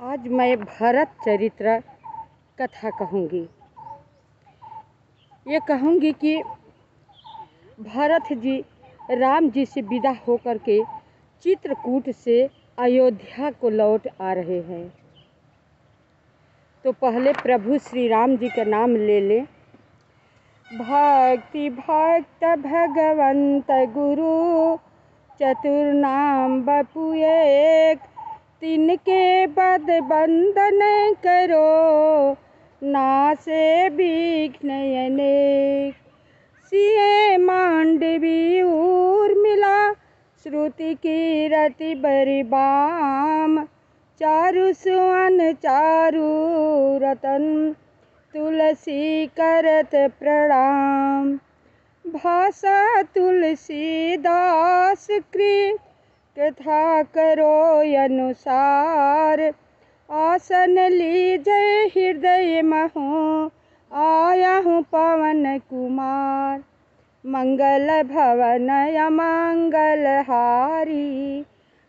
आज मैं भरत चरित्र कथा कहूँगी। ये कहूँगी कि भरत जी राम जी से विदा होकर के चित्रकूट से अयोध्या को लौट आ रहे हैं। तो पहले प्रभु श्री राम जी का नाम ले लें। भक्ति भक्त भगवंत गुरु चतुर नाम बपु एक, तिनके बद बंदन करो नासे विघ्न अनेक। सिए मांडवी उर्मिला श्रुति कीरति बरिबाम, चारु सुवन चारु रतन तुलसी करत प्रणाम। भाषा तुलसीदास कृत कथा करो अनुसार, आसन लीजय हृदय महु आया हूँ पवन कुमार। मंगल भवन अमंगल हारी,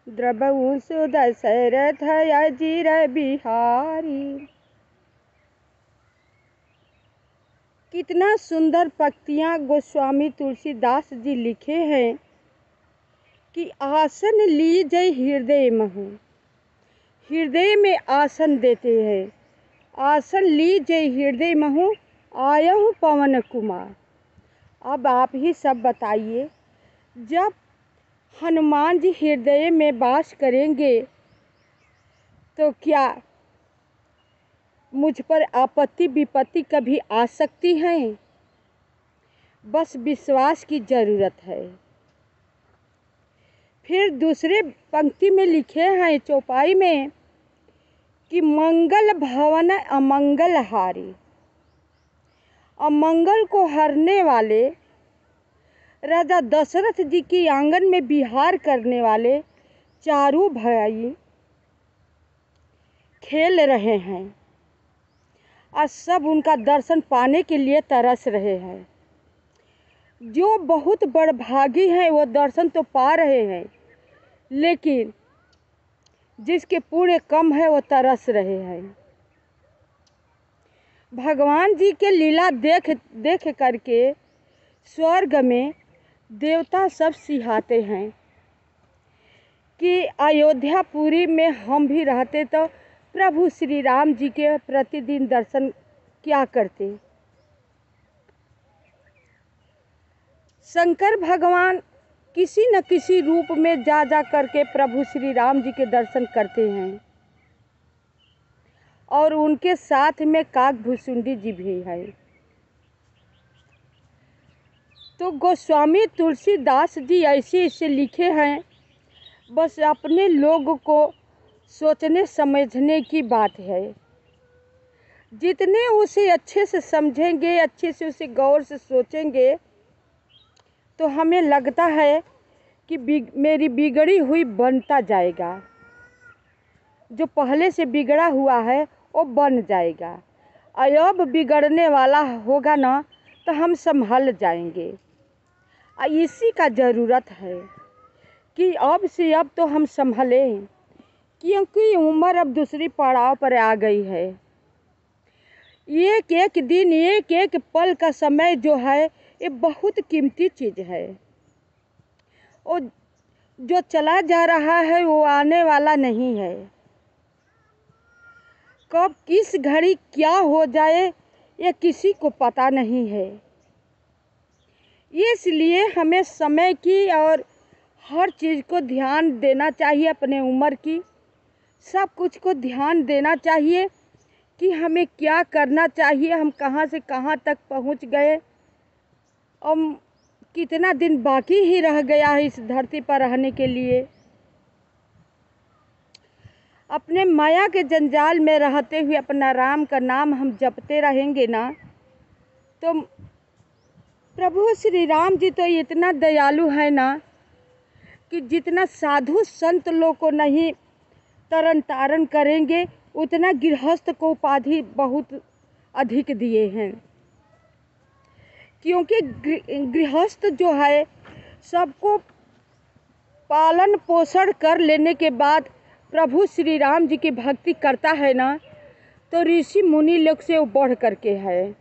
द्रबहु सुदशरथ अजिर बिहारी। कितना सुंदर पंक्तियाँ गोस्वामी तुलसीदास जी लिखे हैं कि आसन लीजय हृदय महु, हृदय में आसन देते हैं। आसन लीजय हृदय महु आया हूँ पवन कुमार। अब आप ही सब बताइए, जब हनुमान जी हृदय में वास करेंगे तो क्या मुझ पर आपत्ति विपत्ति कभी आ सकती है? बस विश्वास की ज़रूरत है। फिर दूसरे पंक्ति में लिखे हैं चौपाई में कि मंगल भवन अमंगल हारी। अमंगल को हरने वाले राजा दशरथ जी की आंगन में विहार करने वाले चारों भाई खेल रहे हैं और सब उनका दर्शन पाने के लिए तरस रहे हैं। जो बहुत बड़भागी हैं वो दर्शन तो पा रहे हैं, लेकिन जिसके पुण्य कम है वो तरस रहे हैं। भगवान जी के लीला देख देख करके स्वर्ग में देवता सब सिहाते हैं कि अयोध्यापुरी में हम भी रहते तो प्रभु श्री राम जी के प्रतिदिन दर्शन क्या करते। शंकर भगवान किसी न किसी रूप में जा करके प्रभु श्री राम जी के दर्शन करते हैं और उनके साथ में काकभुसुंडी जी भी है। तो गोस्वामी तुलसीदास जी ऐसे ऐसे लिखे हैं, बस अपने लोग को सोचने समझने की बात है। जितने उसे अच्छे से समझेंगे, अच्छे से उसे गौर से सोचेंगे, तो हमें लगता है कि मेरी बिगड़ी हुई बनता जाएगा। जो पहले से बिगड़ा हुआ है वो बन जाएगा। अब बिगड़ने वाला होगा ना तो हम संभल जाएंगे। इसी का ज़रूरत है कि अब से अब तो हम संभलें, क्योंकि उम्र अब दूसरी पड़ाव पर आ गई है। एक एक दिन, एक एक पल का समय जो है ये बहुत कीमती चीज़ है। वो जो चला जा रहा है वो आने वाला नहीं है। कब किस घड़ी क्या हो जाए ये किसी को पता नहीं है। इसलिए हमें समय की और हर चीज़ को ध्यान देना चाहिए। अपने उम्र की सब कुछ को ध्यान देना चाहिए कि हमें क्या करना चाहिए, हम कहाँ से कहाँ तक पहुँच गए और कितना दिन बाकी ही रह गया है इस धरती पर रहने के लिए। अपने माया के जंजाल में रहते हुए अपना राम का नाम हम जपते रहेंगे ना, तो प्रभु श्री राम जी तो इतना दयालु है ना कि जितना साधु संत लोग को नहीं तरन तारण करेंगे, उतना गृहस्थ को उपाधि बहुत अधिक दिए हैं। क्योंकि गृहस्थ जो है सबको पालन पोषण कर लेने के बाद प्रभु श्री राम जी की भक्ति करता है ना, तो ऋषि मुनि लोग से वो बढ़ करके है।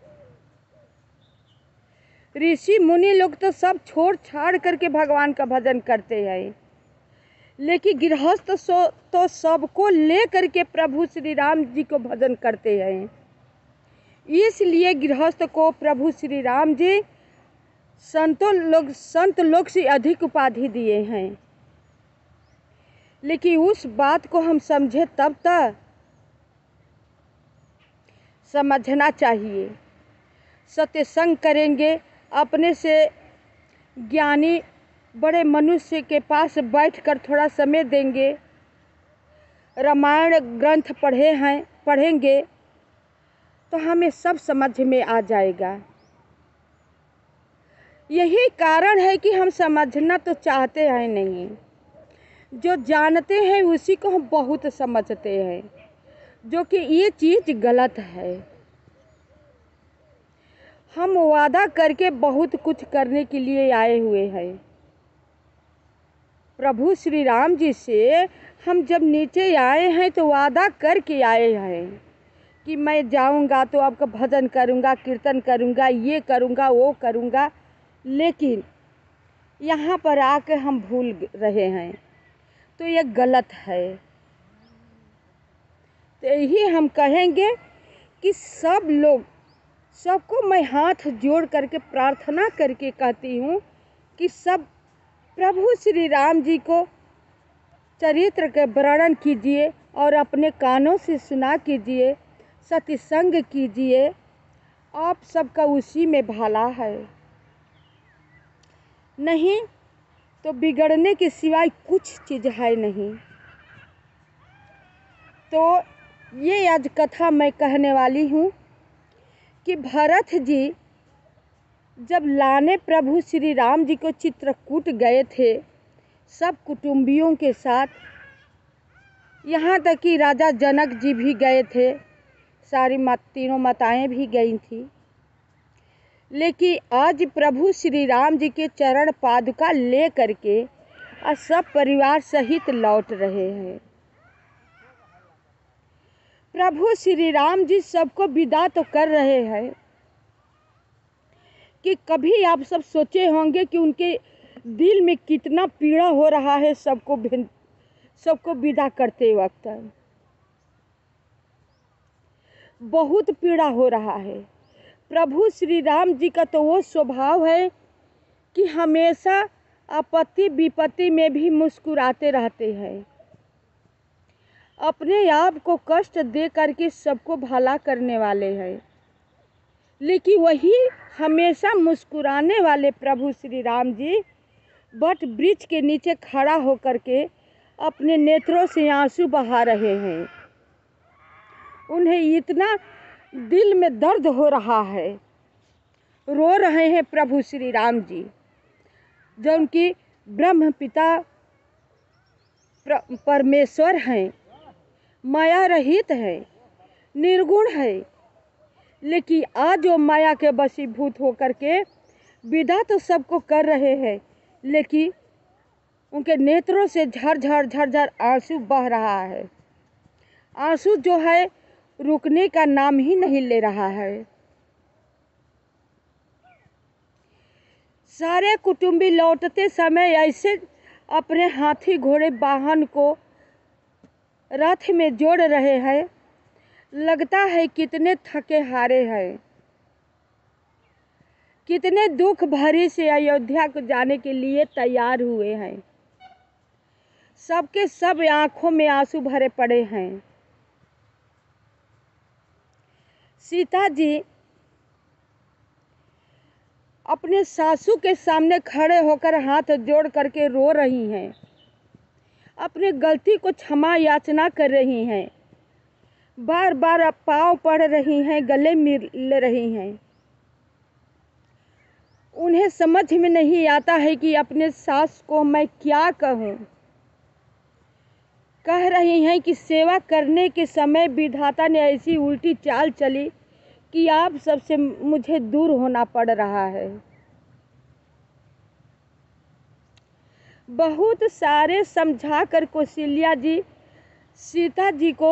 ऋषि मुनि लोग तो सब छोड़ छाड़ करके भगवान का भजन करते हैं, लेकिन गृहस्थ तो सबको ले करके प्रभु श्री राम जी को भजन करते हैं। इसलिए गृहस्थ को प्रभु श्री राम जी संत लोग से अधिक उपाधि दिए हैं। लेकिन उस बात को हम समझे तब तक समझना चाहिए। सत्संग करेंगे, अपने से ज्ञानी बड़े मनुष्य के पास बैठकर थोड़ा समय देंगे, रामायण ग्रंथ पढ़ेंगे तो हमें सब समझ में आ जाएगा। यही कारण है कि हम समझना तो चाहते हैं नहीं, जो जानते हैं उसी को हम बहुत समझते हैं, जो कि ये चीज़ गलत है। हम वादा करके बहुत कुछ करने के लिए आए हुए हैं। प्रभु श्री राम जी से हम जब नीचे आए हैं तो वादा करके आए हैं कि मैं जाऊंगा तो आपका भजन करूंगा, कीर्तन करूंगा, ये करूंगा, वो करूंगा, लेकिन यहाँ पर आके हम भूल रहे हैं, तो ये गलत है। तो यही हम कहेंगे कि सब लोग, सबको मैं हाथ जोड़ करके प्रार्थना करके कहती हूँ कि सब प्रभु श्री राम जी को चरित्र के वर्णन कीजिए और अपने कानों से सुना कीजिए, सत्संग कीजिए। आप सबका उसी में भला है, नहीं तो बिगड़ने के सिवाय कुछ चीज़ है नहीं। तो ये आज कथा मैं कहने वाली हूँ कि भरत जी जब लाने प्रभु श्री राम जी को चित्रकूट गए थे सब कुटुंबियों के साथ, यहाँ तक कि राजा जनक जी भी गए थे, सारी तीनों माताएं भी गई थी। लेकिन आज प्रभु श्री राम जी के चरण पादुका ले करके आज सब परिवार सहित लौट रहे हैं। प्रभु श्री राम जी सबको विदा तो कर रहे हैं कि कभी आप सब सोचे होंगे कि उनके दिल में कितना पीड़ा हो रहा है सबको विदा करते वक्त। बहुत पीड़ा हो रहा है। प्रभु श्री राम जी का तो वो स्वभाव है कि हमेशा आपत्ति विपत्ति में भी मुस्कुराते रहते हैं, अपने आप को कष्ट दे करके सबको भला करने वाले हैं। लेकिन वही हमेशा मुस्कुराने वाले प्रभु श्री राम जी बट वृक्ष के नीचे खड़ा होकर के अपने नेत्रों से आंसू बहा रहे हैं। उन्हें इतना दिल में दर्द हो रहा है, रो रहे हैं प्रभु श्री राम जी, जो उनकी ब्रह्म पिता परमेश्वर हैं, माया रहित है, निर्गुण है। लेकिन आज वो माया के वशीभूत होकर के विदा तो सबको कर रहे हैं, लेकिन उनके नेत्रों से झरझर झरझर आंसू बह रहा है। आंसू जो है रुकने का नाम ही नहीं ले रहा है। सारे कुटुंबी लौटते समय ऐसे अपने हाथी घोड़े वाहन को रथ में जोड़ रहे हैं, लगता है कितने थके हारे हैं, कितने दुख भरी से अयोध्या को जाने के लिए तैयार हुए हैं। सबके सब आंखों में आंसू भरे पड़े हैं। सीता जी अपने सासू के सामने खड़े होकर हाथ जोड़ करके रो रही हैं, अपने गलती को क्षमा याचना कर रही हैं, बार बार पाँव पड़ रही हैं, गले मिल रही हैं। उन्हें समझ में नहीं आता है कि अपने सास को मैं क्या कहूँ। कह रही हैं कि सेवा करने के समय विधाता ने ऐसी उल्टी चाल चली कि आप सबसे मुझे दूर होना पड़ रहा है। बहुत सारे समझा कर कौशल्या जी सीता जी को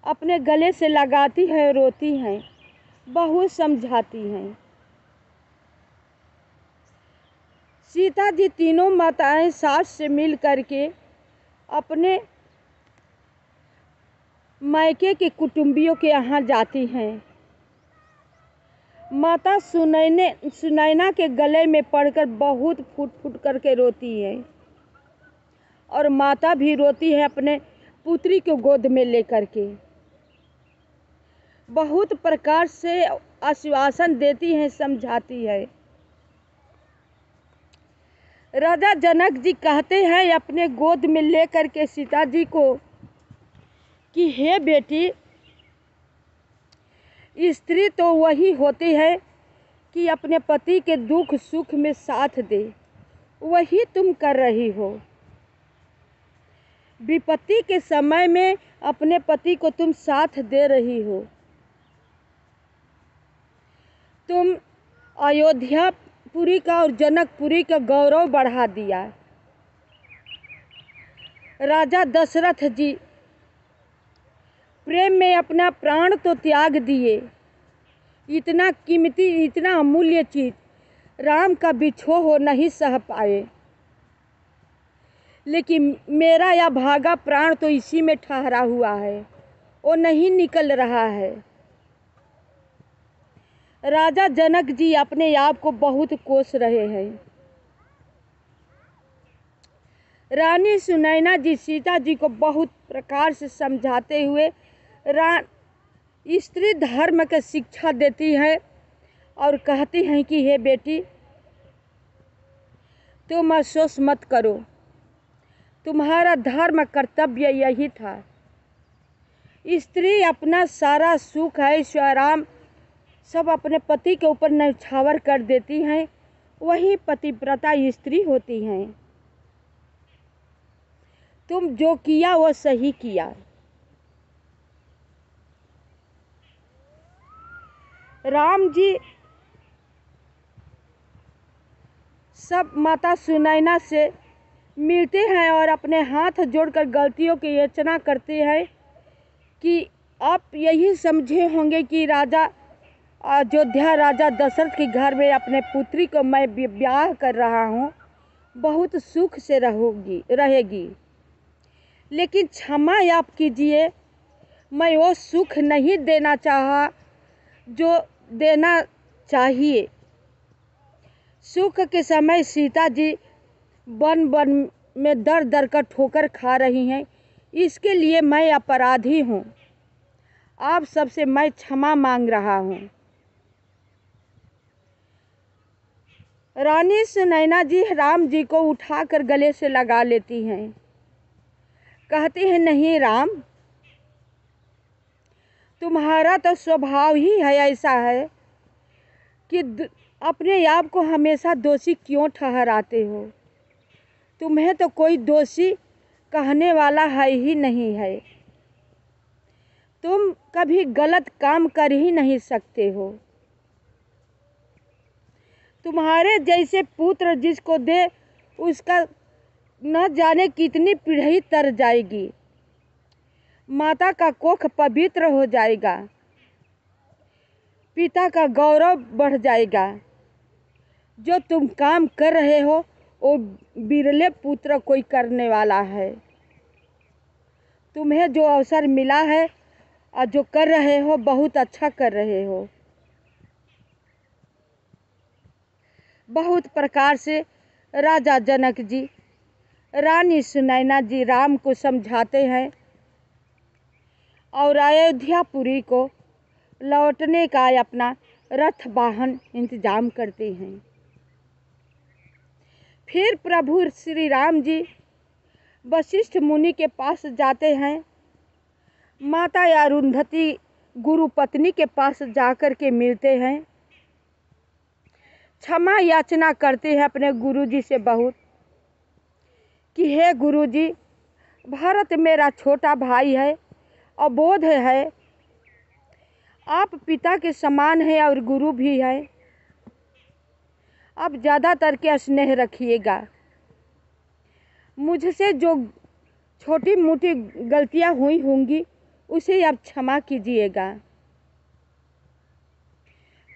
अपने गले से लगाती है, रोती हैं, बहुत समझाती हैं। सीता जी तीनों माताएं साथ से मिल करके अपने मायके के कुटुंबियों के यहाँ जाती हैं। माता सुनैना के गले में पड़कर बहुत फूट फूट करके रोती है और माता भी रोती है अपने पुत्री को गोद में लेकर के। बहुत प्रकार से आश्वासन देती हैं, समझाती है। राजा जनक जी कहते हैं अपने गोद में लेकर के सीता जी को कि हे बेटी, स्त्री तो वही होती है कि अपने पति के दुख सुख में साथ दे, वही तुम कर रही हो। विपत्ति के समय में अपने पति को तुम साथ दे रही हो। तुम अयोध्यापुरी का और जनकपुरी का गौरव बढ़ा दिया। राजा दशरथ जी प्रेम में अपना प्राण तो त्याग दिए। इतना कीमती, इतना अमूल्य चीज राम का बिछोह हो नहीं सह पाए, लेकिन मेरा यह भागा प्राण तो इसी में ठहरा हुआ है, वो नहीं निकल रहा है। राजा जनक जी अपने आप को बहुत कोस रहे हैं। रानी सुनैना जी सीता जी को बहुत प्रकार से समझाते हुए स्त्री धर्म की शिक्षा देती है और कहती हैं कि हे बेटी, तुम अफसोस मत करो, तुम्हारा धर्म कर्तव्य यही था। स्त्री अपना सारा सुख ऐश्वर्य आराम सब अपने पति के ऊपर न्यौछावर कर देती हैं, वही पतिव्रता स्त्री होती हैं। तुम जो किया वो सही किया। राम जी सब माता सुनैना से मिलते हैं और अपने हाथ जोड़कर गलतियों की याचना करते हैं कि आप यही समझे होंगे कि राजा अयोध्या राजा दशरथ के घर में अपने पुत्री को मैं ब्याह कर रहा हूँ, बहुत सुख से रहेगी। लेकिन क्षमा आप कीजिए, मैं वो सुख नहीं देना चाहा जो देना चाहिए। सुख के समय सीता जी वन वन में दर दर कर ठोकर खा रही हैं, इसके लिए मैं अपराधी हूँ। आप सबसे मैं क्षमा मांग रहा हूँ। रानी सुनैना जी राम जी को उठाकर गले से लगा लेती हैं, कहती हैं नहीं राम, तुम्हारा तो स्वभाव ही है ऐसा है कि अपने आप को हमेशा दोषी क्यों ठहराते हो। तुम्हें तो कोई दोषी कहने वाला है ही नहीं है। तुम कभी गलत काम कर ही नहीं सकते हो। तुम्हारे जैसे पुत्र जिसको दे उसका न जाने कितनी पीढ़ी तर जाएगी, माता का कोख पवित्र हो जाएगा, पिता का गौरव बढ़ जाएगा। जो तुम काम कर रहे हो वो बिरले पुत्र कोई करने वाला है। तुम्हें जो अवसर मिला है और जो कर रहे हो बहुत अच्छा कर रहे हो। बहुत प्रकार से राजा जनक जी रानी सुनैना जी राम को समझाते हैं और अयोध्यापुरी को लौटने का अपना रथ वाहन इंतजाम करते हैं। फिर प्रभु श्री राम जी वशिष्ठ मुनि के पास जाते हैं। माता अरुंधति गुरु पत्नी के पास जाकर के मिलते हैं, क्षमा याचना करते हैं अपने गुरुजी से बहुत कि हे गुरुजी, भरत मेरा छोटा भाई है, अबोध है, आप पिता के समान हैं और गुरु भी है। आप ज़्यादातर के स्नेह रखिएगा। मुझसे जो छोटी मोटी गलतियां हुई होंगी उसे आप क्षमा कीजिएगा।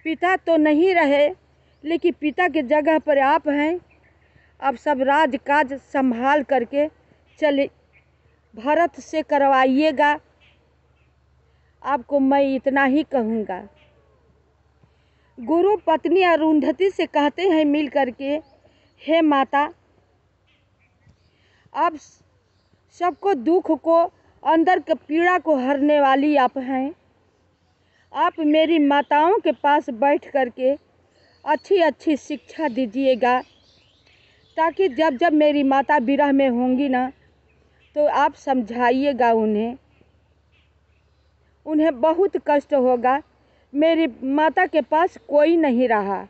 पिता तो नहीं रहे, लेकिन पिता के जगह पर आप हैं। अब सब राज काज संभाल करके चले भरत से करवाइएगा। आपको मैं इतना ही कहूँगा। गुरु पत्नी अरुंधति से कहते हैं मिल करके, हे माता, आप सबको दुख को, अंदर के पीड़ा को हरने वाली आप हैं। आप मेरी माताओं के पास बैठ करके अच्छी अच्छी शिक्षा दीजिएगा, ताकि जब जब मेरी माता विरह में होंगी ना, तो आप समझाइएगा उन्हें बहुत कष्ट होगा। मेरी माता के पास कोई नहीं रहा,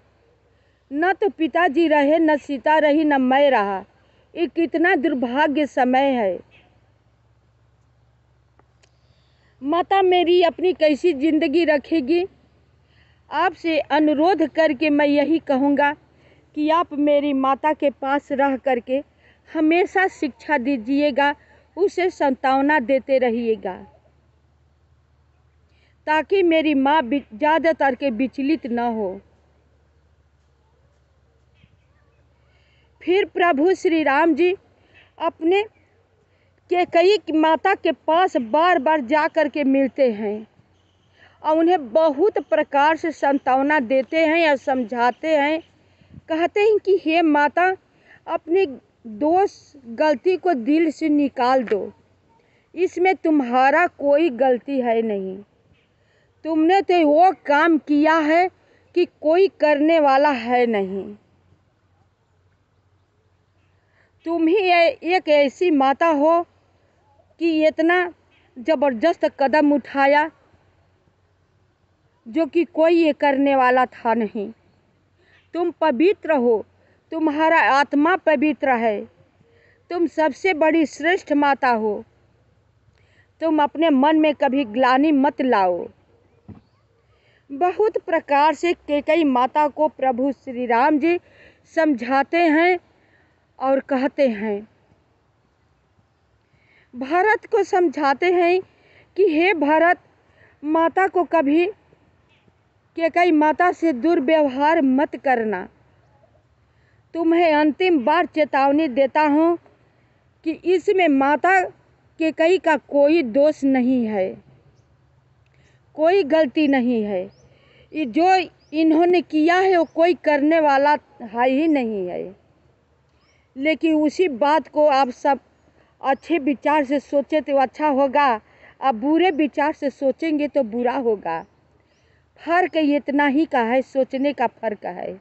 न तो पिताजी रहे, न सीता रही, न मैं रहा। ये कितना दुर्भाग्य समय है। माता मेरी अपनी कैसी ज़िंदगी रखेगी। आपसे अनुरोध करके मैं यही कहूँगा कि आप मेरी माता के पास रह करके हमेशा शिक्षा दीजिएगा, उसे सांत्वना देते रहिएगा, ताकि मेरी माँ ज़्यादातर के विचलित न हो। फिर प्रभु श्री राम जी अपने कैकेयी की माता के पास बार बार जा कर के मिलते हैं और उन्हें बहुत प्रकार से सांत्वना देते हैं या समझाते हैं। कहते हैं कि हे माता, अपनी दोष गलती को दिल से निकाल दो, इसमें तुम्हारा कोई गलती है नहीं। तुमने तो वो काम किया है कि कोई करने वाला है नहीं। तुम ही एक ऐसी माता हो कि इतना ज़बरदस्त कदम उठाया जो कि कोई ये करने वाला था नहीं। तुम पवित्र हो, तुम्हारा आत्मा पवित्र है, तुम सबसे बड़ी श्रेष्ठ माता हो। तुम अपने मन में कभी ग्लानि मत लाओ। बहुत प्रकार से कैकेयी माता को प्रभु श्री राम जी समझाते हैं और कहते हैं। भरत को समझाते हैं कि हे भरत, माता को कभी कैकेयी माता से दुर्व्यवहार मत करना। तुम्हें अंतिम बार चेतावनी देता हूँ कि इसमें माता कैकेयी का कोई दोष नहीं है, कोई गलती नहीं है। ये जो इन्होंने किया है वो कोई करने वाला है ही नहीं है। लेकिन उसी बात को आप सब अच्छे विचार से सोचे तो अच्छा होगा, अब बुरे विचार से सोचेंगे तो बुरा होगा। फर्क इतना ही का है, सोचने का फर्क है।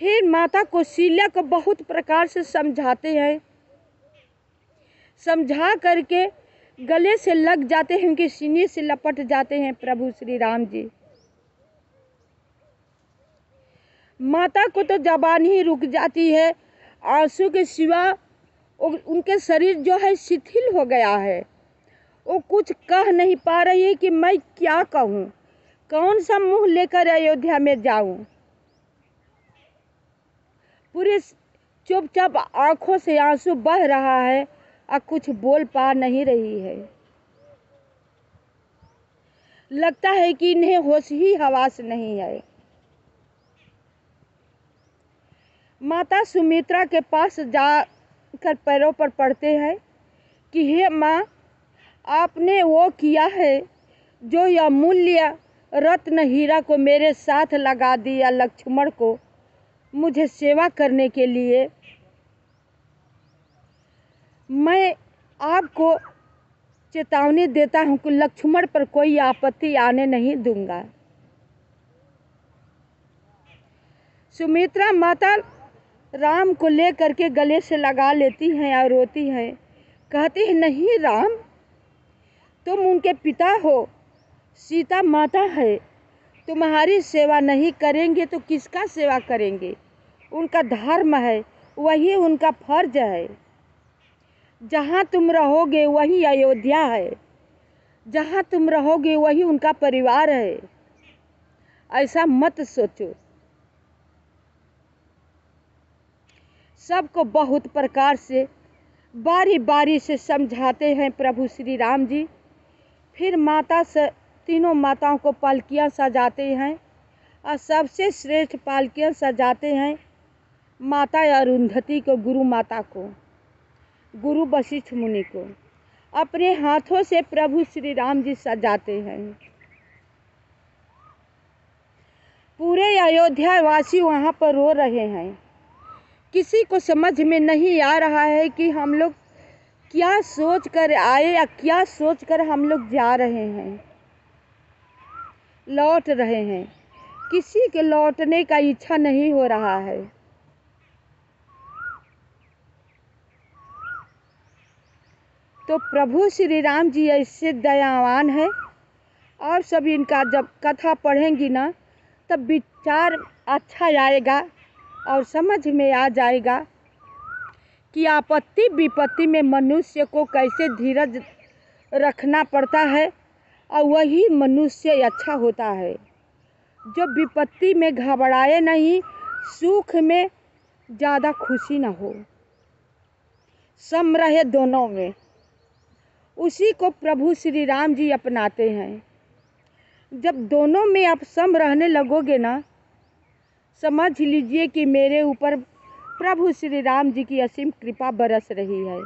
फिर माता कौशल्या को बहुत प्रकार से समझाते हैं। समझा करके गले से लग जाते हैं, उनके सीने से लपट जाते हैं प्रभु श्री राम जी। माता को तो जबान ही रुक जाती है, आंसू के सिवा उनके शरीर जो है शिथिल हो गया है। वो कुछ कह नहीं पा रही है कि मैं क्या कहूँ, कौन सा मुंह लेकर अयोध्या में जाऊँ। पूरे चुपचाप आंखों से आंसू बह रहा है और कुछ बोल पा नहीं रही है। लगता है कि इन्हें होश ही हवास नहीं है। माता सुमित्रा के पास जाकर पैरों पर पड़ते हैं कि हे माँ, आपने वो किया है जो यह अमूल्य रत्न हीरा को मेरे साथ लगा दिया लक्ष्मण को मुझे सेवा करने के लिए। मैं आपको चेतावनी देता हूँ कि लक्ष्मण पर कोई आपत्ति आने नहीं दूंगा। सुमित्रा माता राम को ले करके गले से लगा लेती हैं और रोती हैं। कहती है, नहीं राम, तुम उनके पिता हो, सीता माता है, तुम्हारी सेवा नहीं करेंगे तो किसका सेवा करेंगे। उनका धर्म है, वही उनका फर्ज है। जहाँ तुम रहोगे वही अयोध्या है, जहाँ तुम रहोगे वही उनका परिवार है। ऐसा मत सोचो। सबको बहुत प्रकार से बारी बारी से समझाते हैं प्रभु श्री राम जी। फिर माता से तीनों माताओं को पालकियाँ सजाते हैं और सबसे श्रेष्ठ पालकियाँ सजाते हैं माता अरुंधति को, गुरु माता को, गुरु वशिष्ठ मुनि को अपने हाथों से प्रभु श्री राम जी सजाते हैं। पूरे अयोध्या वासी वहाँ पर रो रहे हैं। किसी को समझ में नहीं आ रहा है कि हम लोग क्या सोच कर आए या क्या सोच कर हम लोग जा रहे हैं, लौट रहे हैं। किसी के लौटने का इच्छा नहीं हो रहा है। तो प्रभु श्री राम जी ऐसे दयावान है। और सब इनका जब कथा पढ़ेंगी ना तब विचार अच्छा आएगा और समझ में आ जाएगा कि आपत्ति विपत्ति में मनुष्य को कैसे धीरज रखना पड़ता है और वही मनुष्य अच्छा होता है जो विपत्ति में घबराए नहीं, सुख में ज़्यादा खुशी न हो, सम रहे दोनों में। उसी को प्रभु श्री राम जी अपनाते हैं। जब दोनों में आप सम रहने लगोगे ना, समझ लीजिए कि मेरे ऊपर प्रभु श्री राम जी की असीम कृपा बरस रही है।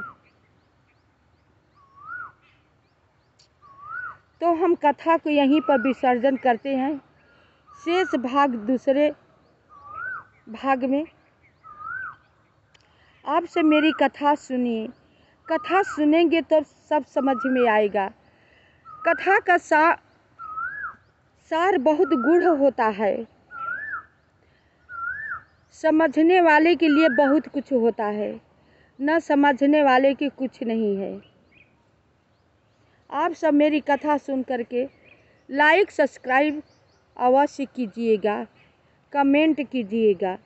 तो हम कथा को यहीं पर विसर्जन करते हैं। शेष भाग दूसरे भाग में आपसे मेरी कथा सुनिए। कथा सुनेंगे तो सब समझ में आएगा। कथा का सार बहुत गूढ़ होता है। समझने वाले के लिए बहुत कुछ होता है, न समझने वाले के कुछ नहीं है। आप सब मेरी कथा सुन करके लाइक सब्सक्राइब अवश्य कीजिएगा, कमेंट कीजिएगा।